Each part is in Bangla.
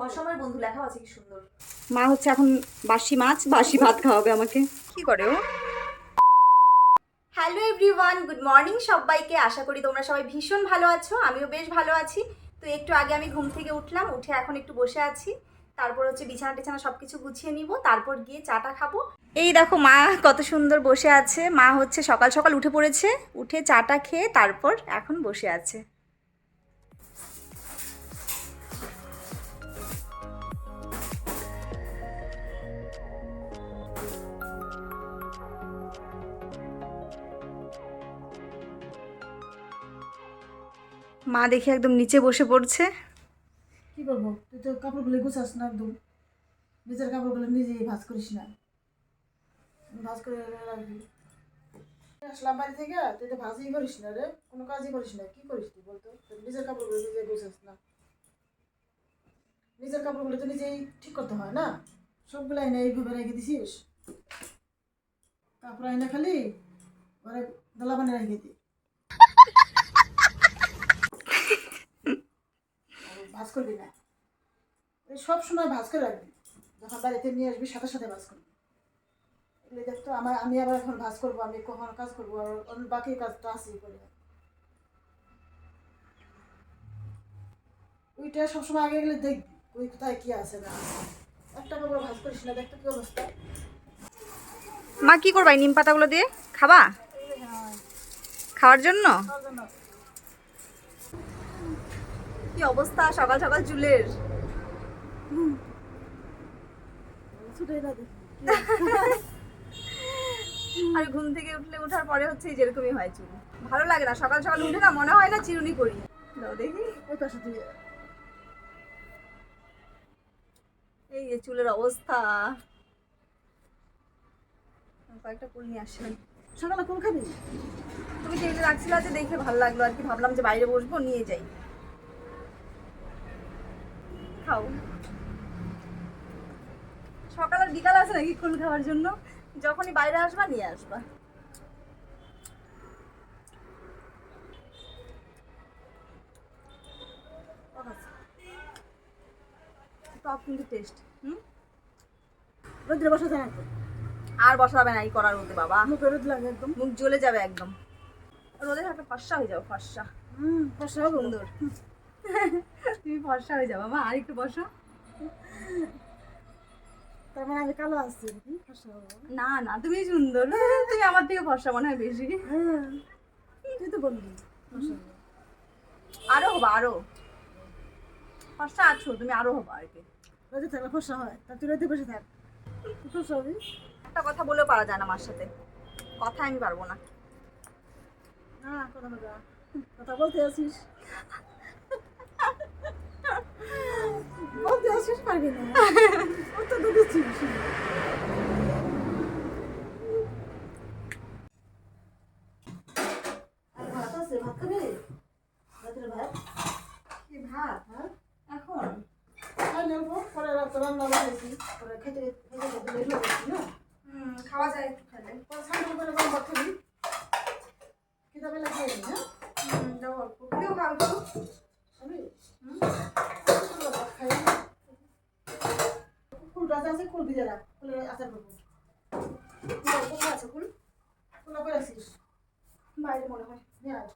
অসময়ের বন্ধু লেখা আছে কি সুন্দর। মা হচ্ছে এখন বাসি মাছ বাসি ভাত খাওয়াবে আমাকে। কি করে ও? হ্যালো এভরিওয়ান, গুড মর্নিং সবাইকে। আশা করি তোমরা সবাই ভীষণ ভালো আছো, আমিও বেশ ভালো আছি। তো একটু আগে আমি ঘুম থেকে উঠলাম, উঠে এখন একটু বসে আছি। তারপর হচ্ছে বিছানা টিছানা সব কিছু গুছিয়ে নিব, তারপর গিয়ে চাটা খাবো। এই দেখো মা কত সুন্দর বসে আছে। মা হচ্ছে সকাল সকাল উঠে পড়েছে, উঠে চাটা খেয়ে তারপর এখন বসে আছে। মা দেখে একদম নিচে বসে পড়ছে। কি করবো, তুই তো কাপড়গুলো গুছাস না, একদম নিজের কাপড়গুলো নিজেই ভাঁজ করিস না। ভাঁজ করে রাখবি। আসলাম বাড়ি থেকে, তুই তো ভাঁজই করিস না রে, কোনো কাজই করিস না। কি করিস তুই বলতো? নিজের কাপড়গুলো নিজে গুছাস না। নিজের কাপড়গুলো তো নিজেই ঠিক করতে হয় না। সবগুলো আইনা এইভাবে রেখে দিছিস। কাপড় আইনা খালি ওরা দলা বানিয়ে রেখে দি, ভাঁজ করবি না। এই সব সময় ভাঁজ করে রাখবি, যখন বাড়িতে নিয়ে আসবি সাথে সাথে ভাঁজ করবি। এগুলো দেখতো আমি আবার এখন ভাঁজ করবো, আমি কখন কাজ করবো, আর অন্য বাকি কাজটা আছেই করে। ওইটা সবসময় আগে গেলে দেখবি ওই কোথায় কি আছে না আছে। একটা কাপড় ভাঁজ করিস না, দেখতো কি অবস্থা। মা কি করবা এই নিম পাতাগুলো দিয়ে? খাবা? খাওয়ার জন্য? কি অবস্থা সকাল সকাল চুলের। ছুটে না দেখি আর ঘুম থেকে ওঠার পরে হচ্ছে যেরকমই হয় চুল। ভালো লাগে না সকাল সকাল উঠে, না মনে হয় না চিরুনি করি। দাও দেখি, ওই পাশে দিয়ে এই যে চুলের অবস্থা। কয়েকটা ফুল নিয়ে আসেন। সকালে কোন খাবি? তুমি যেগুলো রাখছিলে যে দেখে ভালো লাগলো আর কি, ভাবলাম যে বাইরে বসবো নিয়ে যাই। খাও। সকাল আর বিকাল আছে নাকি ফুল খাওয়ার জন্য? যখনই বাইরে আসবা নিয়ে আসবা। টক কিন্তু টেস্ট। রোদ্রে বসা যায় না, আর বসাবে না এই করার রোদে বাবা, মুখে রোদ লাগে একদম, মুখ জ্বলে যাবে একদম। রোদে থাকলে ফর্সা হয়ে যাও, ফর্সা। ফসা হবে সুন্দর। তুমি ফর্সা হয়ে যাবে মা, আর একটু বসো। তার মানে আমি কালো আসছি নাকি? ফসা হবো না না, তুমি সুন্দর। তুমি আমার থেকে ফর্সা মনে হয় বেশি। হ্যাঁ, তুই তো বললি ফসা হবো। আরো হবা, আরো ফর্সা আছো তুমি, আরো হবা আর কি। রোদে থাকলে ফসা হয়, তা তুই রোদে বসে থাক, তুই ফসা হবি। একটা কথা বলেও পারা যায় না মার সাথে, কথা আমি পারবো না। না কথা বলবা, কথা বলতে আসিস, বলতে আসিস পারবি না, উত্তর তো দিচ্ছিস। আর ভাত আছে, ভাত খাবি? রাতের ভাত কি ভাত? হ্যাঁ এখন খাই নেবো, পরে রাতে রান্না বানাইছি, পরে খেতে খেতে খেতে লেট হয়ে যাচ্ছি না। খাওয়া যায় একটু খেলে। পরে সামনে করে গরম ভাত খাবি, খিদা পেলে খাই নি। হ্যাঁ দাও অল্প, তুমিও খাও একটু। খাবি? ভাত খাই। কুল গাছ আছে, কুল ভিজে রাখ, কুলের আচার করবো। কোথায় আছে ফুল? কুলা করে আসিস, বাইরে মনে হয়। নিয়ে আয়।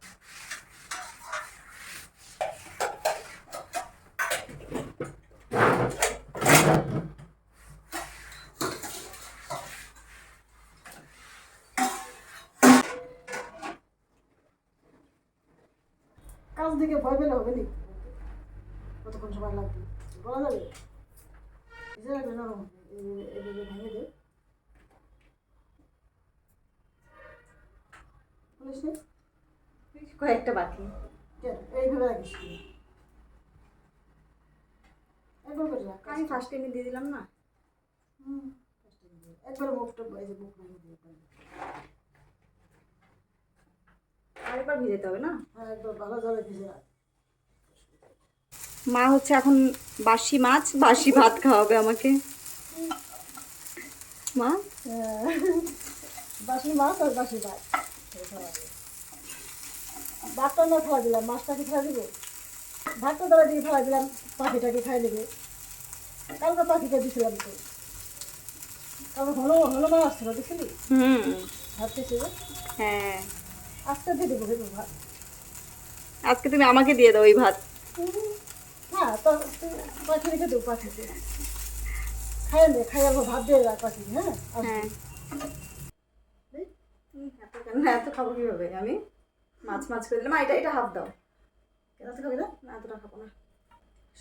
কাজ দিকে ভয় পেলে হবে নি, কতক্ষণ সময় লাগবে বলা যাবে? এই যে একটা নরম এভাবে ভেঙে দে, বলিস নি? কয়েকটা বাকি। কেন এইভাবে রাখিস কি? একবার করে রাখ, আমি ফার্স্ট টাইমে দিয়ে দিলাম না। একবার মুখটা এই যে মুখ ভেঙে দিয়ে আরেকবার ভিজাতে হবে না? হ্যাঁ, একবার ভালো জলে ভিজে রাখ। মা হচ্ছে এখন বাসি মাছ বাসি ভাত খাওয়াবে আমাকে। মা বাসি মাছ আর বাসি ভাত ভাতটা না খাওয়া দিলাম, মাছটাকে খাওয়া দিব, ভাতটা ধরে দিয়ে খাওয়া দিলাম, পাখিটাকে খাই দেবে। কালকে পাখিকে দিছিলাম তো, কালকে হলো হলো মাছ আসছিল দেখছিলি, ভাত খেয়েছি। হ্যাঁ, আজকে দিয়ে দেবো ভেবে ভাত। আজকে তুমি আমাকে দিয়ে দাও ওই ভাত। হ্যাঁ তো পাখি রেখে দেবো, পাখিকে খাইয়ে নে, খাইয়ে ভাত দিয়ে রাখ পাখিকে। হ্যাঁ হ্যাঁ, এত কেন, এত খাবো কিভাবে আমি? মাছ মাছ করে দিলাম। এটা এটা হাফ দাও। এত খাবি না? না, এতটা খাবো না।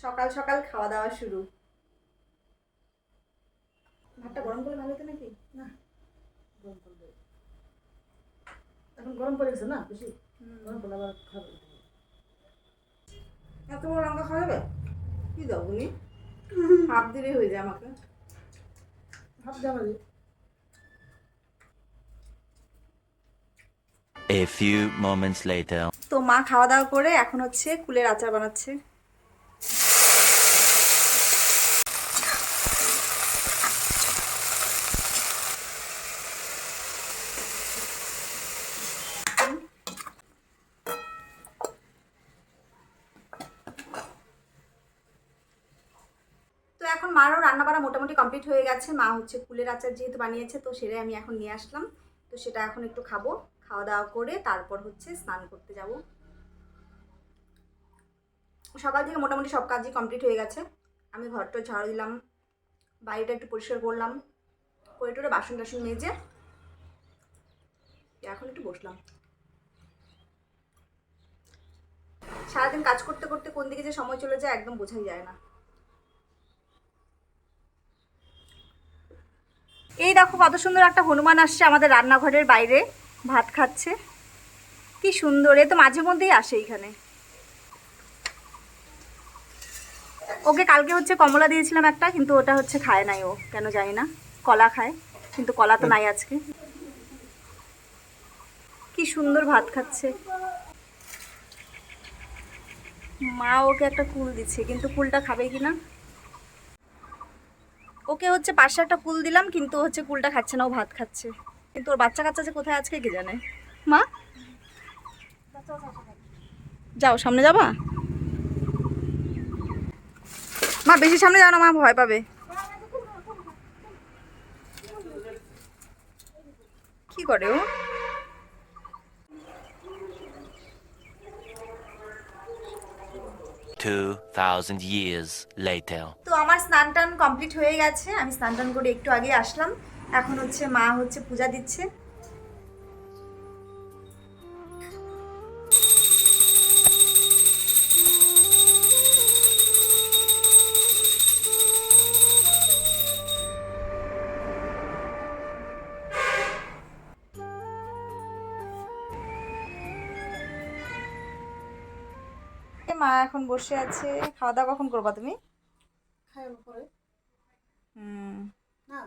সকাল সকাল খাওয়া দাওয়া শুরু। ভাতটা গরম করে ভালো হতো নাকি? না, গরম করবে, এখন গরম পড়ে গেছে না বেশি, গরম করলে আবার খাবে। এত বড় লঙ্কা খাওয়া যাবে? কি দাও তুমি? হাফ দিলেই হয়ে যায় আমাকে। ভাত দেওয়া যাবে। A few moments later. তো মা খাওয়া দাওয়া করে এখন হচ্ছে কুলের আচার বানাচ্ছে। তো এখন মারও রান্না বাড়া মোটামুটি কমপ্লিট হয়ে গেছে। মা হচ্ছে কুলের আচার যেহেতু বানিয়েছে, তো সেটাই আমি এখন নিয়ে আসলাম। তো সেটা এখন একটু খাবো, খাওয়া দাওয়া করে তারপর হচ্ছে স্নান করতে যাব। সকাল থেকে মোটামুটি সব কাজই কমপ্লিট হয়ে গেছে। আমি ঘরটা ঝাড়ু দিলাম, বাড়িটা একটু পরিষ্কার করলাম, করে টোরে বাসন টাসন মেজে এখন একটু বসলাম। সারাদিন কাজ করতে করতে কোন দিকে যে সময় চলে যায় একদম বোঝাই যায় না। এই দেখো কত সুন্দর একটা হনুমান আসছে আমাদের রান্নাঘরের বাইরে, ভাত খাচ্ছে। কি সুন্দর, এ তো মাঝে মধ্যেই আসে এইখানে। ওকে কালকে হচ্ছে কমলা দিয়েছিলাম একটা, কিন্তু ওটা হচ্ছে খায় নাই ও, কেন জানি না। কলা খায়, কিন্তু কলা তো নাই আজকে। কি সুন্দর ভাত খাচ্ছে। মা ওকে একটা কুল দিচ্ছে, কিন্তু কুলটা খাবে কিনা। ওকে হচ্ছে পাশে একটা কুল দিলাম, কিন্তু হচ্ছে কুলটা খাচ্ছে না, ও ভাত খাচ্ছে। কিন্তু ওর বাচ্চা কাচ্চা যে কোথায় আজকে কে জানে। মা যাও, সামনে যাবা? মা বেশি সামনে যাও না, মা ভয় পাবে। কি করে ও? 2,000 years later. তো আমার স্নান টান কমপ্লিট হয়ে গেছে, আমি স্নান টান করে একটু আগে আসলাম। এখন হচ্ছে মা হচ্ছে পূজা দিচ্ছে। মা এখন বসে আছে। খাওয়া দাওয়া কখন করবা তুমি? খাইয়ে পরে হুম, না।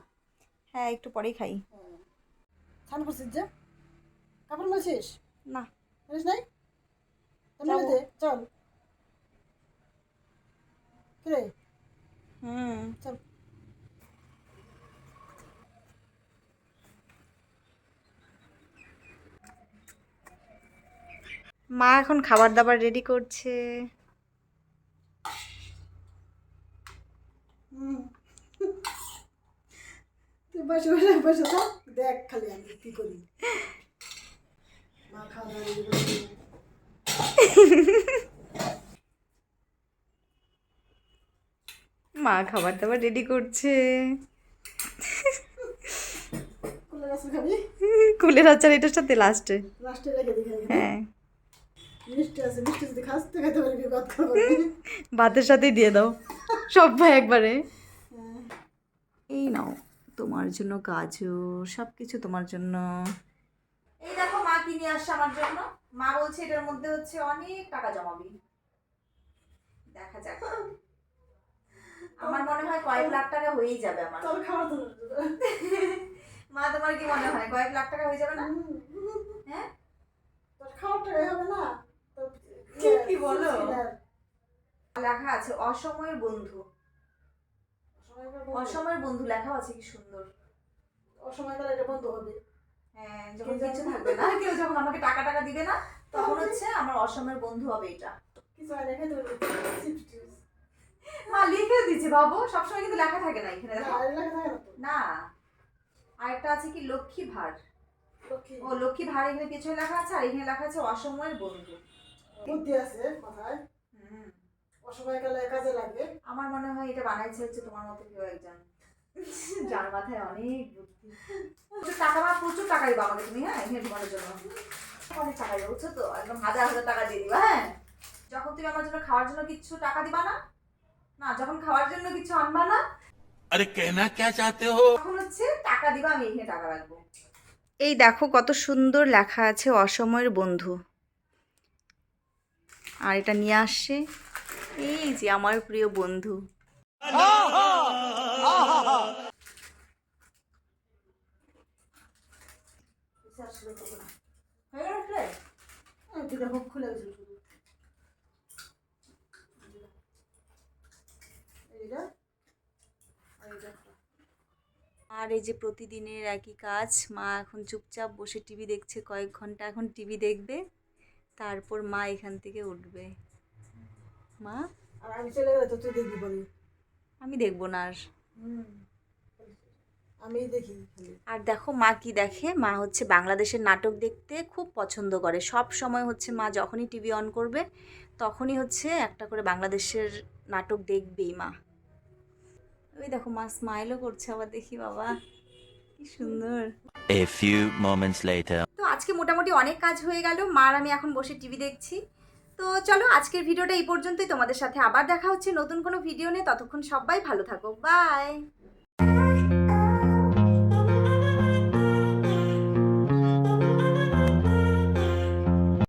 হ্যাঁ একটু পরেই খাই। স্নান করছিস যে, কাপড় মেলছিস না, জানিস নাই? মেলে দে, চল। কিরে চল। মা এখন খাবার দাবার রেডি করছে। তুই বসে বসে বসে থাক, দেখ খালি আমি কি করি। মা খাওয়া দাওয়া ready করছে। মা খাবার দাবার রেডি করছে। কুলের আচার খাবি? কুলের আচার এটার সাথে লাস্টে। লাস্টে রেখে দিই। হ্যাঁ, মিষ্টি আছে, মিষ্টি যদি খাস তো খাইতে পারবি, ভাত খাবো। ভাতের সাথেই দিয়ে দাও সব ভাই একবারে। এই নাও তোমার জন্য গাজর, সব কিছু তোমার জন্য। এই দেখো মা কি নিয়ে আসছে আমার জন্য। মা বলছে এটার মধ্যে হচ্ছে অনেক টাকা জমাবি। দেখা যাক, আমার মনে হয় কয়েক লাখ টাকা হয়েই যাবে আমার। তোর খাওয়া তো মা তোমার কি মনে হয় কয়েক লাখ টাকা হয়ে যাবে না? হ্যাঁ, তোর খাওয়ার টাকাই হবে না। তোর কি বলো? লেখা আছে অসময়ের বন্ধু। অসময়ের বন্ধু লেখা আছে, কি সুন্দর। অসময় গেলে এটা বন্ধ হবে। হ্যাঁ, যখন কিছু থাকবে না, কেউ যখন আমাকে টাকা টাকা দিবে না, তখন হচ্ছে আমার অসময়ের বন্ধু হবে এটা। কিছু হয় দেখাই তো চিপস টিপস। মা লিখে দিচ্ছে বাবু, সবসময় কিন্তু লেখা থাকে না এখানে, দেখো। আর লেখা থাকে না তো। না, আরেকটা আছে কি লক্ষ্মী ভার। লক্ষ্মী ও লক্ষ্মী ভার এখানে পেছনে লেখা আছে, আর এখানে লেখা আছে অসময়ের বন্ধু। বুদ্ধি আছে মাথায়, হুম, অসময়কালে কাজে লাগে। আমার মনে হয় এটা বানাইছে হচ্ছে তোমার মতো কেউ একজন, যার মাথায় অনেক বুদ্ধি। প্রচুর টাকা, মা প্রচুর টাকা দিবা আমাকে তুমি, হ্যাঁ এখানে ঢুকানোর জন্য অনেক টাকা দিবা, বুঝছো তো, একদম হাজার হাজার টাকা দিয়ে দিবা। হ্যাঁ, যখন তুমি আমার জন্য খাওয়ার জন্য কিছু টাকা দিবা না, না যখন খাওয়ার জন্য কিছু আনবা না, अरे कहना क्या चाहते हो? তখন হচ্ছে টাকা দিবা, আমি এখানে টাকা রাখবো। এই দেখো কত সুন্দর লেখা আছে অসময়ের বন্ধু। আর এটা নিয়ে আসছে এই যে আমার প্রিয় বন্ধু। হয়ে গেল প্রায়? দুটা মুখ খুলে গেছিল শুধু। এইটা আর এইটা একটা। আর এই যে প্রতিদিনের একই কাজ, মা এখন চুপচাপ বসে টিভি দেখছে, কয়েক ঘন্টা এখন টিভি দেখবে, তারপর মা এখান থেকে উঠবে। মা, আর আমি চলে গেলে তো তুই দেখবি বলি। আমি দেখবো না আর। আমি দেখি খালি। আর দেখো মা কি দেখে, মা হচ্ছে বাংলাদেশের নাটক দেখতে খুব পছন্দ করে। সব সময় হচ্ছে মা যখনই টিভি অন করবে তখনই হচ্ছে একটা করে বাংলাদেশের নাটক দেখবেই মা। ওই দেখো মা স্মাইলও করছে আবার, দেখি বাবা কি সুন্দর। A few moments later. তো আজকে মোটামুটি অনেক কাজ হয়ে গেল, মার আমি এখন বসে টিভি দেখছি। তো চলো আজকের ভিডিওটা এই পর্যন্তই, তোমাদের সাথে আবার দেখা হচ্ছে নতুন কোনো ভিডিও নিয়ে, ততক্ষণ সবাই ভালো থাকো, বাই।